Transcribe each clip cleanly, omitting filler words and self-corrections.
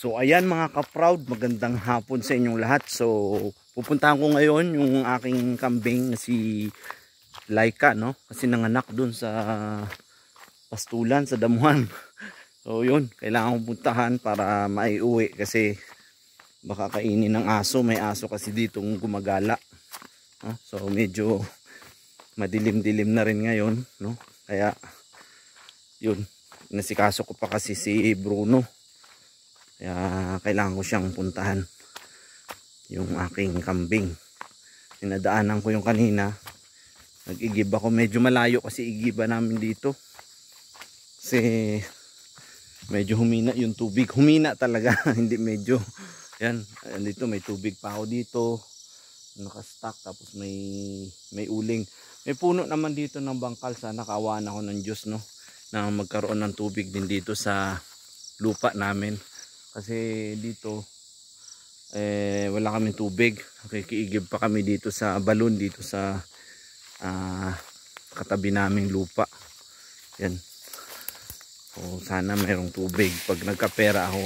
So ayan mga ka-proud, magandang hapon sa inyong lahat. So pupuntahan ko ngayon yung aking kambing na si Laika, no? Kasi nanganak dun sa pastulan, sa damuhan. So yun, kailangan kong puntahan para maiuwi kasi baka kainin ng aso. May aso kasi ditong gumagala. So medyo madilim-dilim na rin ngayon, no? Kaya yun, nasikaso ko pa kasi si Bruno. Kaya kailangan ko siyang puntahan, yung aking kambing. Sinadaanan ko yung kanina. Nag-igib ako, medyo malayo kasi igiba namin dito. Kasi medyo humina yung tubig. Humina talaga, hindi medyo. Yan, dito may tubig pa ako dito. Nakastack, tapos may uling. May puno naman dito ng bangkal. Sana kaawaan ako ng Diyos, no? Na magkaroon ng tubig din dito sa lupa namin. Kasi dito wala kaming tubig. Kikiigib pa kami dito sa balon dito sa katabi naming lupa. Yan. So, sana mayroong tubig. Pag nagkapera ako,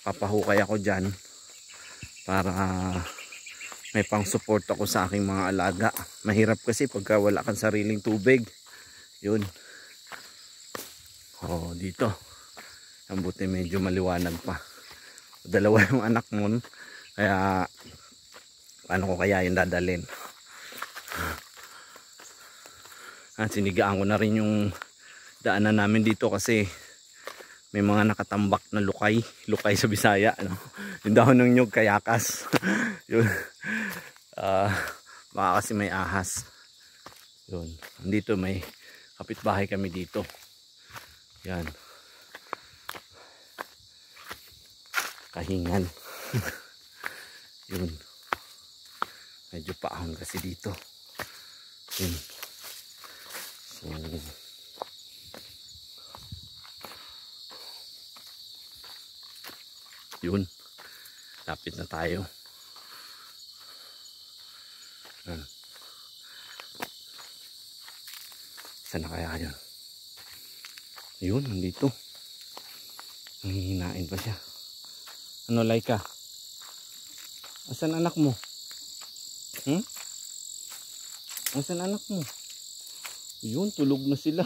papahukay ako dyan para may pang support ako sa aking mga alaga. Mahirap kasi pagka wala kang sariling tubig. Yun. Dito. Ang buti medyo maliwanag pa. Dalawa yung anak mo. Kaya paano ko kaya yung dadalhin? Sinigaan ko na rin yung daanan namin dito kasi may mga nakatambak na lukay. Lukay sa Bisaya, no? Yung dahon ng nyug, kayakas. Yun. Baka kasi may ahas. Yun. Dito may kapitbahay kami dito. Yan. Kahingan. Yun. Medyo paahon kasi dito. Yun. So yun. Lapit na tayo. Yan. Saan na kaya yun? Yun, nandito. Nanghihinain pa siya. Ano, Laika? Asan anak mo? Asan anak mo? Yun, tulog na sila.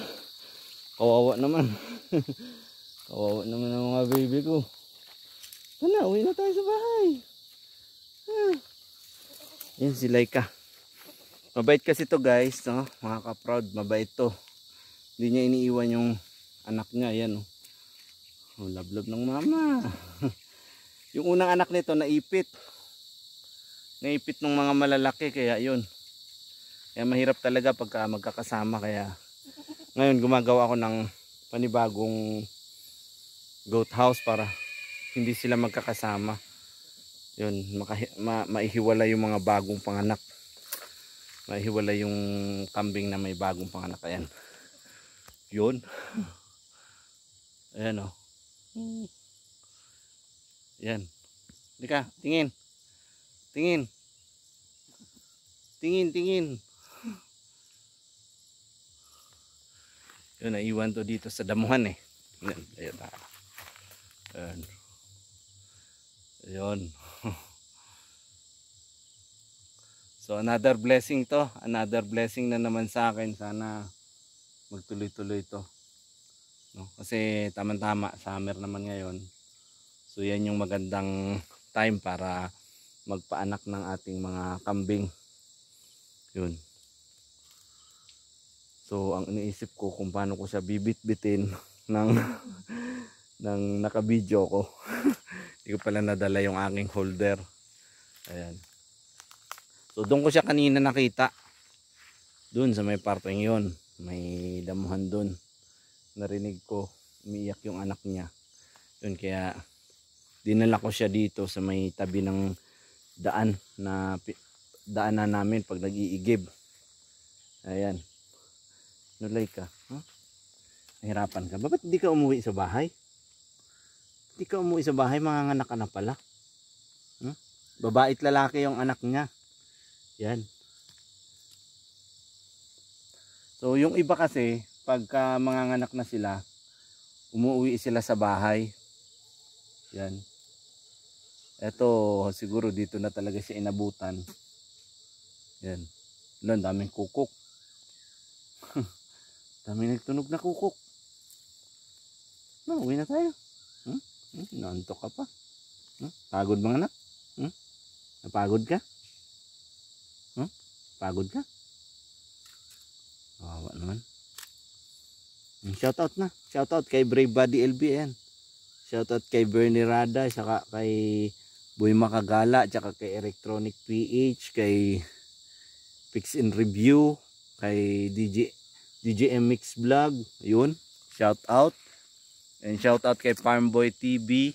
Kawawa naman. Kawawa naman ang mga baby ko. Sana, uwi na tayo sa bahay. Yan si Laika. Mabait kasi to guys, no? Mga ka-proud, mabait to. Hindi niya iniiwan yung anak niya. Yan, oh. Love-love ng mama. Yung unang anak nito naipit. Naipit ng mga malalaki, kaya yun. Kaya mahirap talaga pagka magkakasama. Kaya ngayon gumagawa ako ng panibagong goat house para hindi sila magkakasama. Yun, maihiwala yung mga bagong panganak. Maihiwala yung kambing na may bagong panganak. Ayan. Yun. Ayan, oh. Yan. Dika, tingin. Tingin. Tingin. Yun, naiwan to dito sa damuhan eh. Yan, ayun. Ayun. Ayun. So another blessing to. Another blessing na naman sa akin. Sana magtuloy-tuloy to. No? Kasi tama-tama, summer naman ngayon. So yan yung magandang time para magpaanak ng ating mga kambing. Yun. So ang iniisip ko kung paano ko siya bibit-bitin ng naka-video ko. Hindi ko pala nadala yung aking holder. Ayan. So doon ko siya kanina nakita. Doon sa may parteng yun. May damuhan doon. Narinig ko umiiyak yung anak niya. Yun, kaya dinala ko siya dito sa may tabi ng daan na daanan namin pag nag-iigib. Ayan. Nulay ka. Huh? Nahirapan ka. Bakit hindi ka umuwi sa bahay? Hindi ka umuwi sa bahay, manganganak ka na pala. Babae at lalaki yung anak niya. Yan. So yung iba kasi, pagka manganganak na sila, umuwi sila sa bahay. Yan. Eto, siguro dito na talaga siya inabutan. Yan. Yan, daming kukok. Daming nagtunog na kukok. No, uwi na tayo. Naantok ka pa. Pagod mga anak? Napagod ka? Pagod ka? Wawa naman. Shoutout na. Shoutout kay Brave Body LB. Ayan. Shoutout kay Bernie Rada. Saka kay Boy Makagala. Saka kay Electronic PH. Kay Fix and Review. Kay DJ MX Vlog. Yun. Shoutout. And shoutout kay Farmboy TV.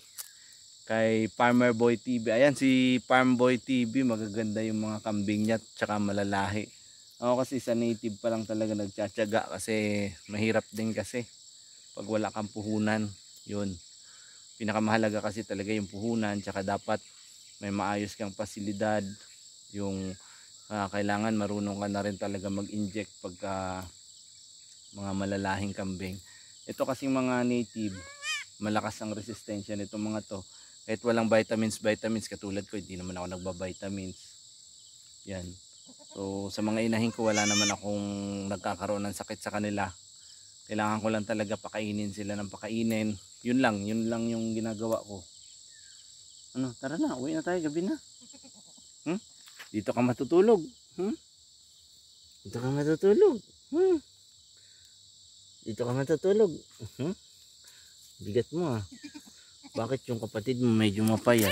Kay Farmer Boy TV. Ayan si Farmboy TV. Magaganda yung mga kambing niya. Tsaka malalahi. Ako kasi sa native pa lang talaga nagtsatsaga kasi mahirap din kasi pag wala kang puhunan. Yun. Pinakamahalaga kasi talaga yung puhunan, tsaka dapat may maayos kang pasilidad. Yung kailangan marunong ka na rin talaga mag-inject pagka mga malalahing kambing. Ito kasing mga native, malakas ang resistensya nito mga to. Kahit walang vitamins katulad ko, hindi naman ako nagba-vitamins. Yan. So sa mga inahin ko, wala naman akong nagkakaroon ng sakit sa kanila. Kailangan ko lang talaga pakainin sila ng pakainin. Yun lang yung ginagawa ko. Ano, tara na, uwi na tayo, gabi na. Dito ka matutulog. Dito ka matutulog. Dito ka matutulog. Bigat mo ah. Bakit yung kapatid mo medyo mapayat?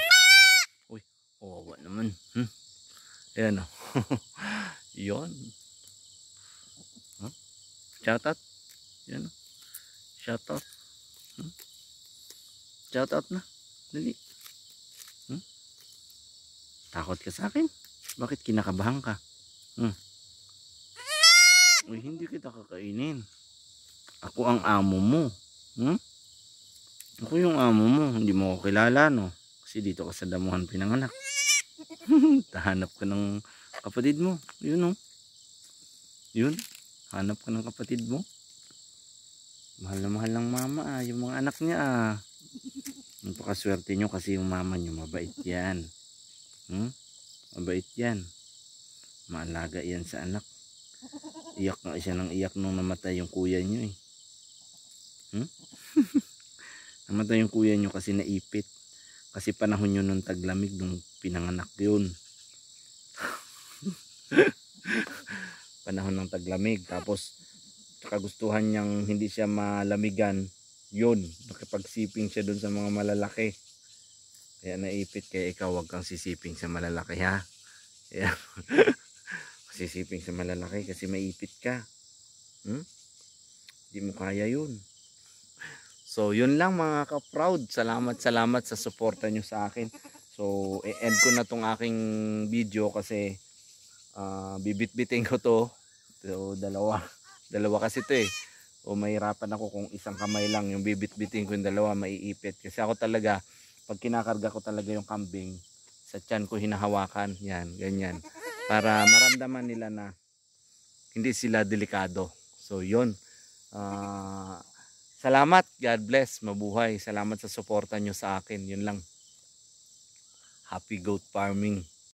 Uy, wawa naman. Ayan o. Yun. Shoutout. Yan o. Shoutout. Shoutout na. Dali. Takot ka sa akin? Bakit kinakabahan ka? Uy, hindi kita kakainin. Ako ang amo mo. Ako yung amo mo. Hindi mo ako kilala, no? Kasi dito ka sa damuhan pinanganak. Hanap ka ng kapatid mo. Yun, no? Yun. Hanap ka ng kapatid mo. Mahal na mahal ng mama, ah. Yung mga anak niya, ah. Napakaswerte nyo kasi yung mama nyo mabait yan. Mabait yan. Maalaga yan sa anak. Iyak nga siya ng iyak nung namatay yung kuya nyo eh. Namatay yung kuya nyo kasi naipit. Kasi panahon nyo nung taglamig nung pinanganak yun. Panahon ng taglamig. Tapos kagustuhan niyang hindi siya malamigan. Yun. Nakipagsiping siya dun sa mga malalaki. Kaya naipit. Kaya ikaw wag kang sisiping sa malalaki ha. Kaya sisiping sa malalaki kasi maipit ka. Hindi mo kaya yun. So yun lang mga ka-proud. Salamat sa suporta nyo sa akin. So i-end ko na tong aking video kasi bibit-bitin ko to. So dalawa kasi to eh. O mahirapan ako kung isang kamay lang yung bibit-bitin ko, yung dalawa maiipit. Kasi ako talaga pag kinakarga ko talaga yung kambing, sa tiyan ko hinahawakan. Yan, ganyan. Para maramdaman nila na hindi sila delikado. So yun. Salamat. God bless. Mabuhay. Salamat sa suporta nyo sa akin. Yun lang. Happy goat farming.